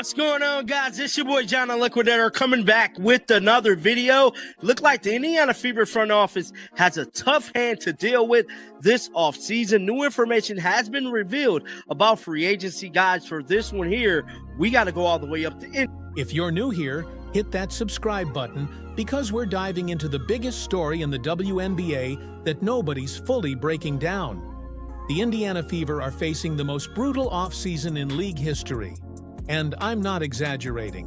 What's going on, guys? It's your boy John the Liquidator coming back with another video. Look like the Indiana Fever front office has a tough hand to deal with this offseason. New information has been revealed about free agency, guys. For this one here, we got to go all the way up to end. If you're new here, hit that subscribe button because we're diving into the biggest story in the WNBA that nobody's fully breaking down. The Indiana Fever are facing the most brutal offseason in league history. And I'm not exaggerating.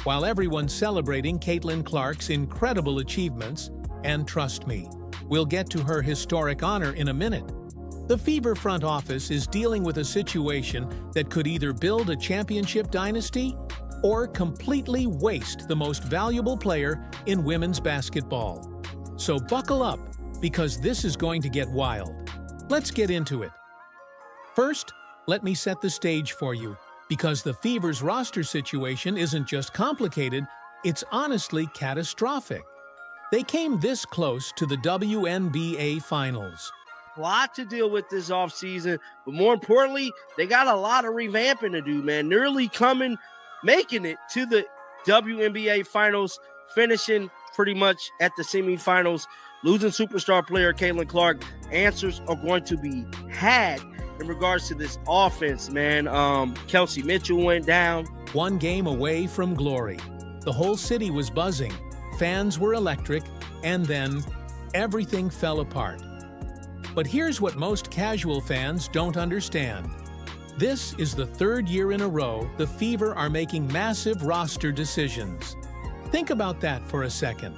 While everyone's celebrating Caitlin Clark's incredible achievements, and trust me, we'll get to her historic honor in a minute, the Fever front office is dealing with a situation that could either build a championship dynasty or completely waste the most valuable player in women's basketball. So buckle up, because this is going to get wild. Let's get into it. First, let me set the stage for you. Because the Fever's roster situation isn't just complicated, it's honestly catastrophic. They came this close to the WNBA Finals. A lot to deal with this offseason, but more importantly, they got a lot of revamping to do, man. Nearly making it to the WNBA Finals, finishing pretty much at the semifinals, losing superstar player Caitlin Clark. Answers are going to be had in regards to this offense, man. Kelsey Mitchell went down. One game away from glory. The whole city was buzzing, fans were electric, and then everything fell apart. But here's what most casual fans don't understand. This is the third year in a row the Fever are making massive roster decisions. Think about that for a second.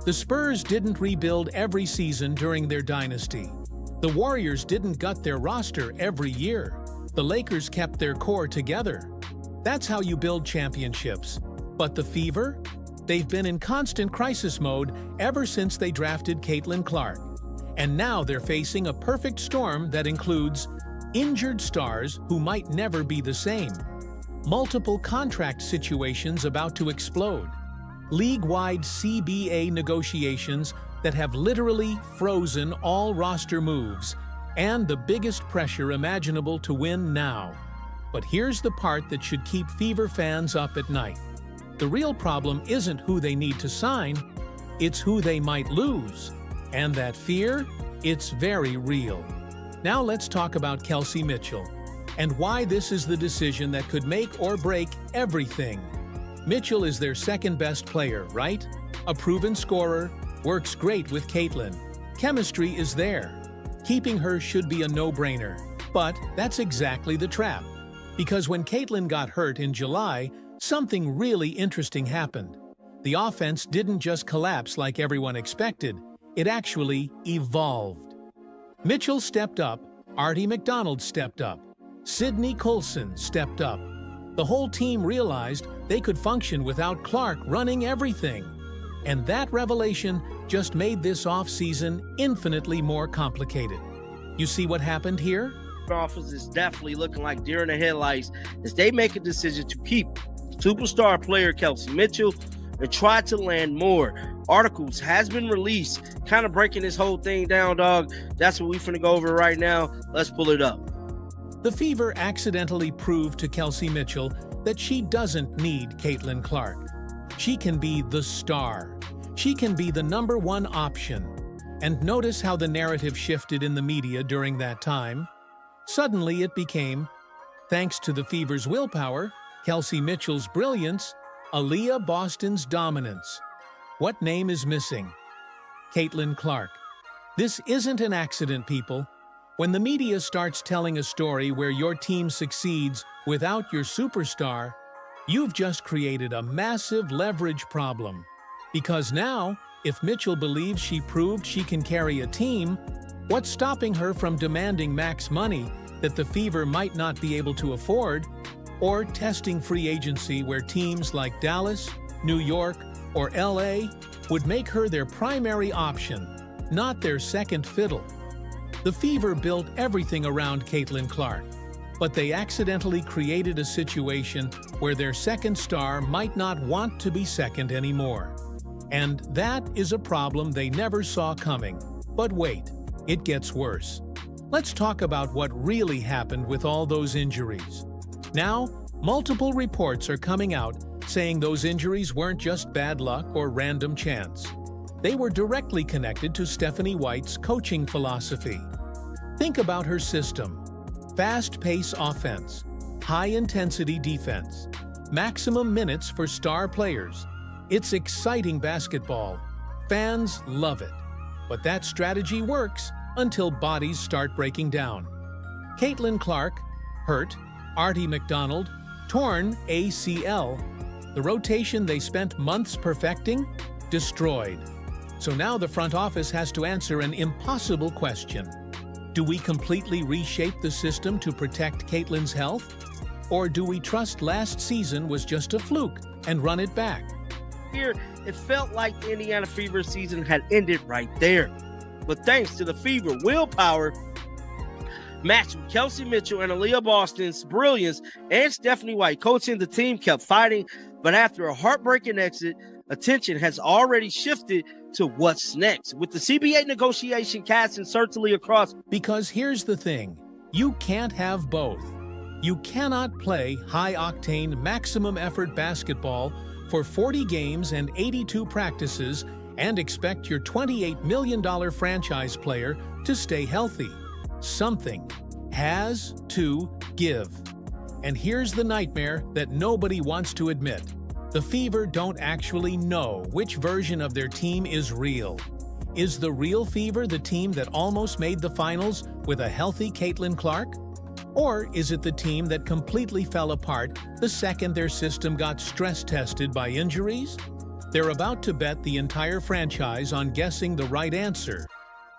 The Spurs didn't rebuild every season during their dynasty. The Warriors didn't gut their roster every year. The Lakers kept their core together. That's how you build championships. But the Fever? They've been in constant crisis mode ever since they drafted Caitlin Clark. And now they're facing a perfect storm that includes injured stars who might never be the same, multiple contract situations about to explode, league-wide CBA negotiations that have literally frozen all roster moves, and the biggest pressure imaginable to win now. But here's the part that should keep Fever fans up at night. The real problem isn't who they need to sign, it's who they might lose. And that fear? It's very real. Now let's talk about Kelsey Mitchell, and why this is the decision that could make or break everything. Mitchell is their second best player, right? A proven scorer, works great with Caitlin. Chemistry is there. Keeping her should be a no-brainer. But that's exactly the trap. Because when Caitlin got hurt in July, something really interesting happened. The offense didn't just collapse like everyone expected. It actually evolved. Mitchell stepped up, Artie McDonald stepped up, Sydney Colson stepped up. The whole team realized they could function without Clark running everything. And that revelation just made this offseason infinitely more complicated. You see what happened here? The office is definitely looking like deer in the headlights as they make a decision to keep superstar player Kelsey Mitchell and try to land more. Articles has been released, kind of breaking this whole thing down, dog. That's what we finna go over right now. Let's pull it up. The Fever accidentally proved to Kelsey Mitchell that she doesn't need Caitlin Clark. She can be the star. She can be the #1 option. And notice how the narrative shifted in the media during that time. Suddenly it became, thanks to the Fever's willpower, Kelsey Mitchell's brilliance, Aaliyah Boston's dominance. What name is missing? Caitlin Clark. This isn't an accident, people. When the media starts telling a story where your team succeeds without your superstar, you've just created a massive leverage problem. Because now, if Mitchell believes she proved she can carry a team, what's stopping her from demanding max money that the Fever might not be able to afford, or testing free agency where teams like Dallas, New York, or LA would make her their primary option, not their second fiddle? The Fever built everything around Caitlin Clark, but they accidentally created a situation where their second star might not want to be second anymore. And that is a problem they never saw coming. But wait, it gets worse. Let's talk about what really happened with all those injuries. Now, Multiple reports are coming out saying those injuries weren't just bad luck or random chance. They were directly connected to Stephanie White's coaching philosophy. Think about her system: fast-paced offense, high-intensity defense, maximum minutes for star players. It's exciting basketball. Fans love it. But that strategy works until bodies start breaking down. Caitlin Clark, hurt. Artie McDonald, torn ACL. The rotation they spent months perfecting, destroyed. So now the front office has to answer an impossible question. Do we completely reshape the system to protect Caitlin's health? Or do we trust last season was just a fluke and run it back? Here, it felt like the Indiana Fever season had ended right there. But thanks to the Fever willpower, matched with Kelsey Mitchell and Aaliyah Boston's brilliance and Stephanie White coaching, the team kept fighting. But after a heartbreaking exit, attention has already shifted to what's next, with the CBA negotiation casting certainly across. Because here's the thing, you can't have both. You cannot play high-octane, maximum-effort basketball for 40 games and 82 practices and expect your $28 million franchise player to stay healthy. Something has to give. And here's the nightmare that nobody wants to admit. The Fever don't actually know which version of their team is real. Is the real Fever the team that almost made the finals with a healthy Caitlin Clark? Or is it the team that completely fell apart the second their system got stress-tested by injuries? They're about to bet the entire franchise on guessing the right answer.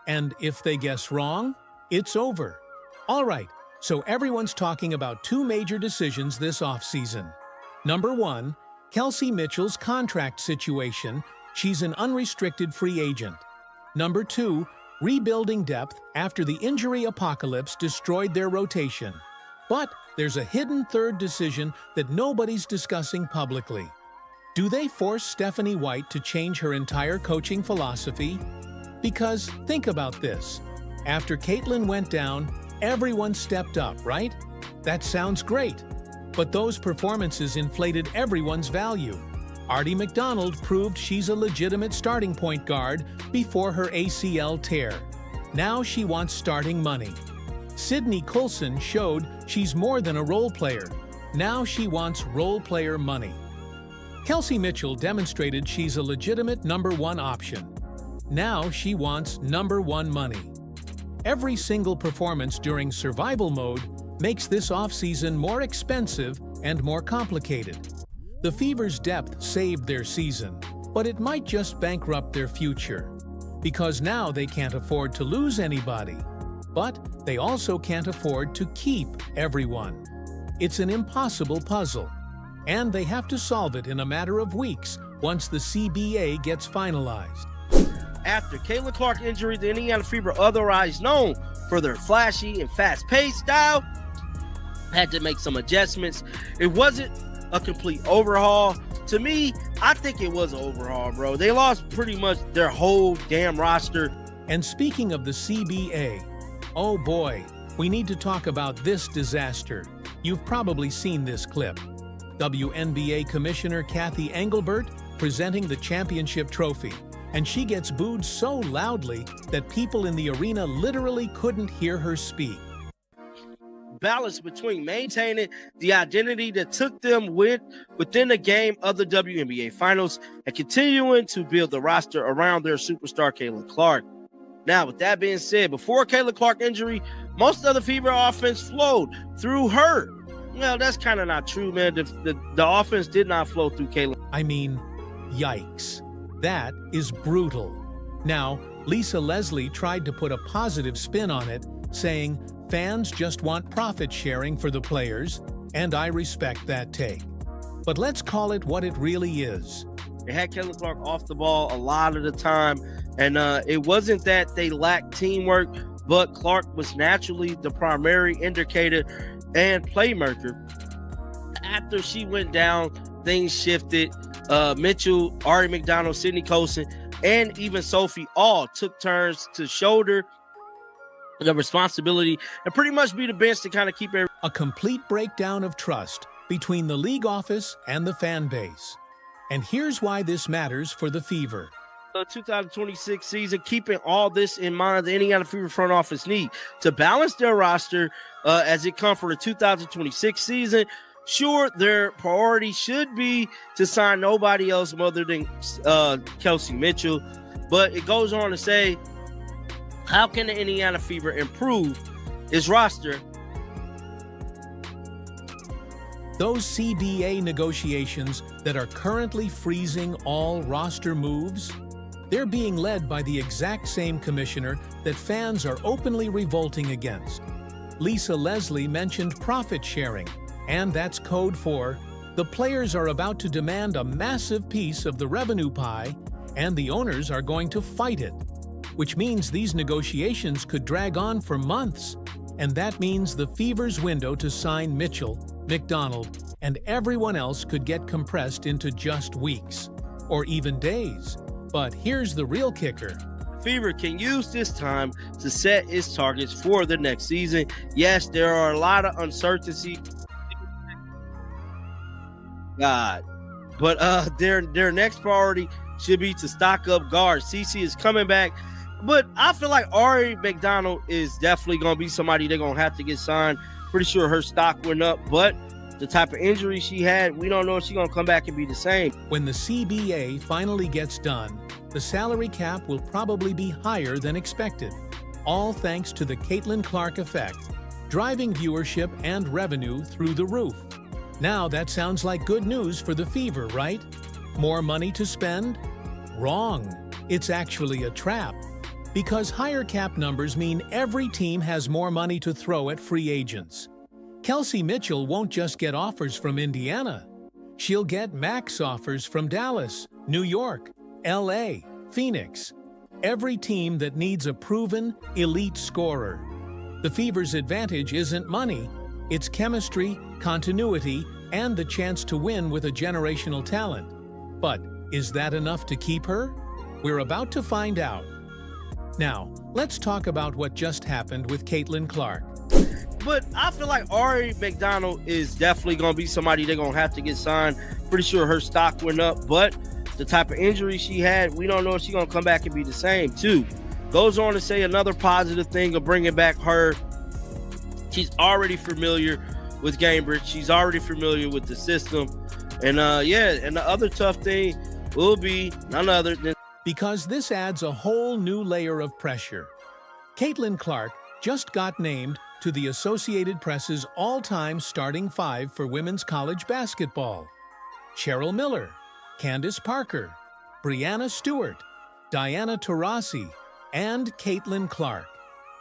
And if they guess wrong, it's over. All right, so everyone's talking about two major decisions this offseason. Number one, Kelsey Mitchell's contract situation. She's an unrestricted free agent. Number two, rebuilding depth after the injury apocalypse destroyed their rotation. But there's a hidden third decision that nobody's discussing publicly. Do they force Stephanie White to change her entire coaching philosophy? Because think about this. After Caitlin went down, everyone stepped up, right? That sounds great. But those performances inflated everyone's value. Artie McDonald proved she's a legitimate starting point guard before her ACL tear. Now she wants starting money. Sydney Coulson showed she's more than a role player. Now she wants role player money. Kelsey Mitchell demonstrated she's a legitimate number one option. Now she wants number one money. Every single performance during survival mode makes this offseason more expensive and more complicated. The Fever's depth saved their season, but it might just bankrupt their future. Because now they can't afford to lose anybody. But they also can't afford to keep everyone. It's an impossible puzzle. And they have to solve it in a matter of weeks once the CBA gets finalized. After Caitlin Clark injury, the Indiana Fever, otherwise known for their flashy and fast-paced style, had to make some adjustments. It wasn't a complete overhaul. To me, I think it was an overhaul, bro. They lost pretty much their whole damn roster. And speaking of the CBA, oh boy, we need to talk about this disaster. You've probably seen this clip. WNBA Commissioner Kathy Engelbert presenting the championship trophy, and she gets booed so loudly that people in the arena literally couldn't hear her speak. Balance between maintaining the identity that took them within the game of the WNBA Finals and continuing to build the roster around their superstar Caitlin Clark. Now, with that being said, before Caitlin Clark injury, most of the Fever offense flowed through her. Well, that's kind of not true, man. The offense did not flow through Caitlin. I mean, yikes. That is brutal. Now, Lisa Leslie tried to put a positive spin on it, saying, fans just want profit sharing for the players, and I respect that take. But let's call it what it really is. They had Caitlin Clark off the ball a lot of the time, and it wasn't that they lacked teamwork, but Clark was naturally the primary indicator and playmaker. After she went down, things shifted. Mitchell, Ari McDonald, Sydney Coulson, and even Sophie all took turns to shoulder the responsibility and pretty much be the bench to kind of keep everything. A complete breakdown of trust between the league office and the fan base. And here's why this matters for the Fever. The 2026 season, keeping all this in mind, the Indiana Fever front office need to balance their roster as it comes for the 2026 season. Sure, their priority should be to sign nobody else other than Kelsey Mitchell, but it goes on to say, how can the Indiana Fever improve its roster? Those CBA negotiations that are currently freezing all roster moves, they're being led by the exact same commissioner that fans are openly revolting against. Lisa Leslie mentioned profit sharing, and that's code for the players are about to demand a massive piece of the revenue pie, and the owners are going to fight it, which means these negotiations could drag on for months, and that means the Fever's window to sign Mitchell, McDonald, and everyone else could get compressed into just weeks, or even days. But here's the real kicker. Fever can use this time to set its targets for the next season. Yes, there are a lot of uncertainty. But their next priority should be to stock up guards. CC is coming back, but I feel like Ari McDonald is definitely going to be somebody they're going to have to get signed. Pretty sure her stock went up, but the type of injury she had, we don't know if she's going to come back and be the same. When the CBA finally gets done, the salary cap will probably be higher than expected, all thanks to the Caitlin Clark effect, driving viewership and revenue through the roof. Now that sounds like good news for the Fever, right? More money to spend? Wrong. It's actually a trap. Because higher cap numbers mean every team has more money to throw at free agents. Kelsey Mitchell won't just get offers from Indiana. She'll get max offers from Dallas, New York, LA, Phoenix. Every team that needs a proven, elite scorer. The Fever's advantage isn't money. It's chemistry, continuity, and the chance to win with a generational talent. But is that enough to keep her? We're about to find out. Now, let's talk about what just happened with Caitlin Clark. But I feel like Ari McDonald is definitely going to be somebody they're going to have to get signed. Pretty sure her stock went up, but the type of injury she had, we don't know if she's going to come back and be the same, too. Goes on to say another positive thing of bringing back her. She's already familiar with Cambridge. She's already familiar with the system. And, and the other tough thing will be none other than... Because this adds a whole new layer of pressure. Caitlin Clark just got named to the Associated Press's all-time starting five for women's college basketball. Cheryl Miller, Candace Parker, Brianna Stewart, Diana Taurasi, and Caitlin Clark.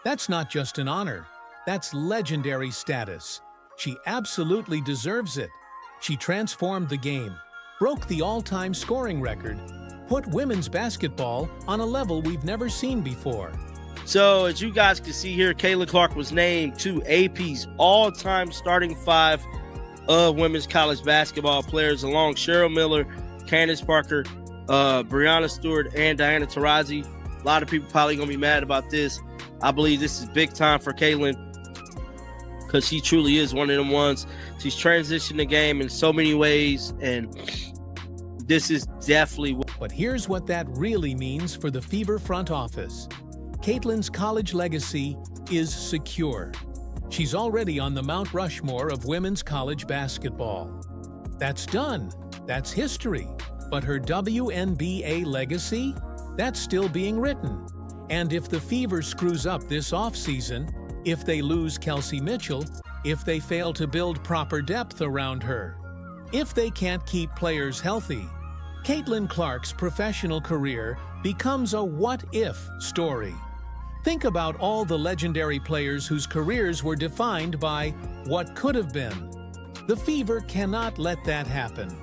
That's not just an honor, that's legendary status. She absolutely deserves it. She transformed the game, broke the all-time scoring record, put women's basketball on a level we've never seen before. So, as you guys can see here, Caitlin Clark was named to AP's all-time starting five of women's college basketball players, along Cheryl Miller, Candace Parker, Brianna Stewart, and Diana Taurasi. A lot of people probably going to be mad about this. I believe this is big time for Caitlin because she truly is one of them ones. She's transitioned the game in so many ways, and this is definitely... But here's what that really means for the Fever front office. Caitlin's college legacy is secure. She's already on the Mount Rushmore of women's college basketball. That's done. That's history. But her WNBA legacy? That's still being written. And if the Fever screws up this offseason, if they lose Kelsey Mitchell, if they fail to build proper depth around her, if they can't keep players healthy, Caitlin Clark's professional career becomes a what-if story. Think about all the legendary players whose careers were defined by what could have been. The Fever cannot let that happen.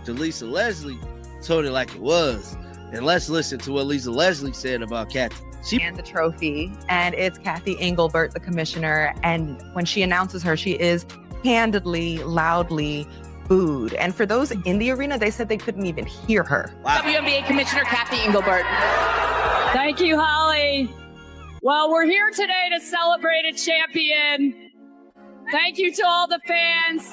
Lisa Leslie told it like it was. And let's listen to what Lisa Leslie said about Kathy. And the trophy, and it's Kathy Engelbert, the commissioner. And when she announces her, she is handedly, loudly booed. And for those in the arena, they said they couldn't even hear her. Wow. WNBA Commissioner Kathy Engelbert. Thank you, Holly. Well, we're here today to celebrate a champion Thank you to all the fans.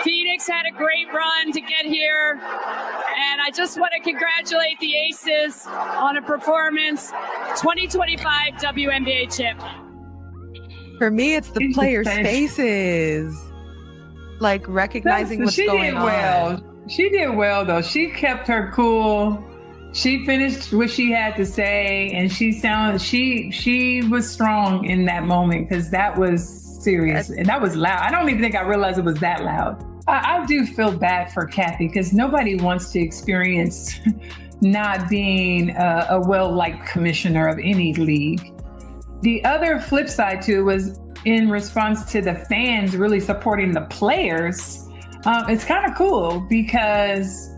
Phoenix had a great run to get here. And I just want to congratulate the Aces on a performance. 2025 WNBA chip. For me, it's the players' faces. Like recognizing what's going on. She did well, though. She kept her cool. She finished what she had to say, and she was strong in that moment because that was serious and that was loud. I don't even think I realized it was that loud. I do feel bad for Kathy because nobody wants to experience not being a well-liked commissioner of any league. The other flip side to it was in response to the fans really supporting the players. It's kind of cool because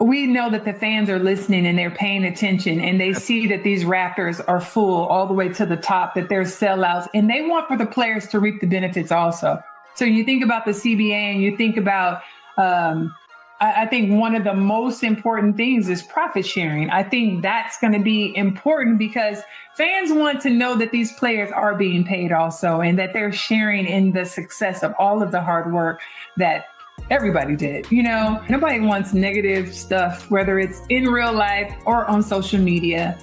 we know that the fans are listening and they're paying attention and they see that these rafters are full all the way to the top, that they're sellouts, and they want for the players to reap the benefits also. So you think about the CBA and you think about, I think one of the most important things is profit sharing. I think that's going to be important because fans want to know that these players are being paid also and that they're sharing in the success of all of the hard work that everybody did. You know, nobody wants negative stuff, whether it's in real life or on social media.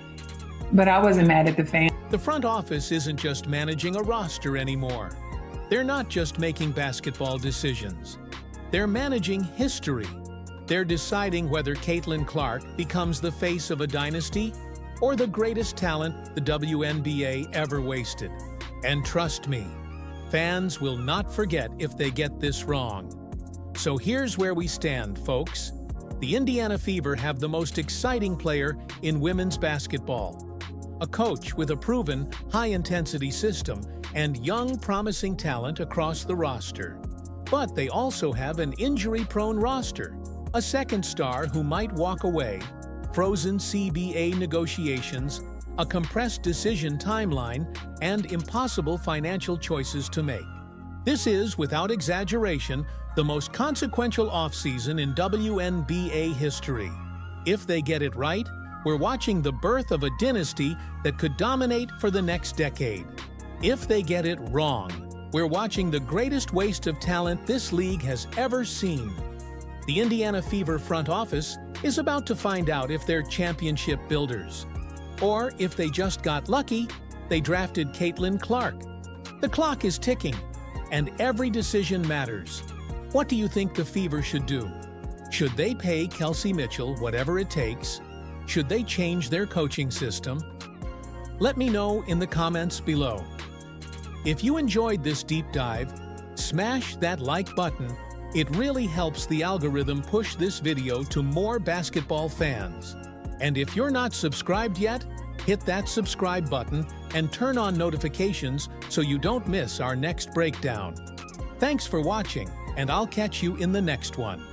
But I wasn't mad at the fans. The front office isn't just managing a roster anymore. They're not just making basketball decisions. They're managing history. They're deciding whether Caitlin Clark becomes the face of a dynasty or the greatest talent the WNBA ever wasted. And trust me, fans will not forget if they get this wrong. So here's where we stand, folks. The Indiana Fever have the most exciting player in women's basketball. A coach with a proven high-intensity system and young, promising talent across the roster. But they also have an injury-prone roster, a second star who might walk away, frozen CBA negotiations, a compressed decision timeline, and impossible financial choices to make. This is, without exaggeration, the most consequential offseason in WNBA history. If they get it right, we're watching the birth of a dynasty that could dominate for the next decade. If they get it wrong, we're watching the greatest waste of talent this league has ever seen. The Indiana Fever front office is about to find out if they're championship builders. Or if they just got lucky, they drafted Caitlin Clark. The clock is ticking, and every decision matters. What do you think the Fever should do? Should they pay Kelsey Mitchell whatever it takes? Should they change their coaching system? Let me know in the comments below. If you enjoyed this deep dive, smash that like button. It really helps the algorithm push this video to more basketball fans. And if you're not subscribed yet, hit that subscribe button and turn on notifications so you don't miss our next breakdown. Thanks for watching, and I'll catch you in the next one.